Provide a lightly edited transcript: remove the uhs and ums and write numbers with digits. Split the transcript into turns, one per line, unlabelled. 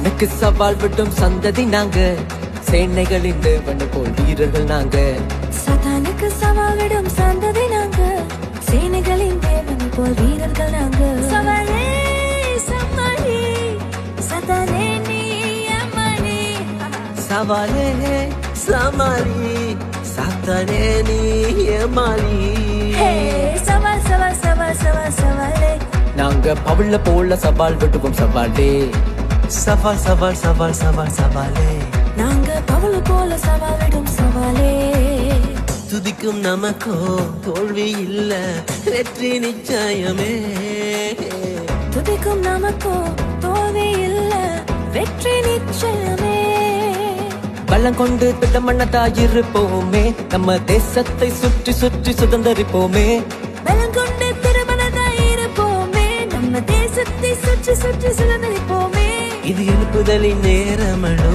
சத்தானுக்கு சவால் விடும் சந்ததி நாங்க, சேனைகளின் தேவன் போல் வீரர்கள் நாங்க.
சத்தானுக்கு சவால் விடும் சந்ததி நாங்க, சேனைகளின் தேவன் போல் வீரர்கள் நாங்க. சவாலே சமாளி சத்தானே நீ அம்மானி.
சவாலே சமாளி சத்தானே நீ ஏமாளி.
சவால் சவால் சவால் சவால் சவாலே.
நாங்க பவுல போல சவால் விடுவோம் சவாலே. சவால் சவால் சவால் சவால் சவாலே.
நாங்க பவுல போல சவால் விடும் சவாலே.
துதிக்கும் நமக்கோ தோல்வி இல்ல, வெற்றி நிச்சயமே.
துதிக்கும் நமக்கோ தோல்வி இல்ல, வெற்றி நிச்சயமே.
பலம் கொண்டு திட்டமன்னதாயிருப்போமே, நம்ம தேசத்தை சுற்றி சுற்றி சுதந்திரிப்போமே.
பலம் கொண்டு திருமணதாயிருப்போமே, நம்ம தேசத்தை சுற்றி சுற்றி சுதந்திரிப்போமே.
இது எழுப்புதலின் நேரமடோ,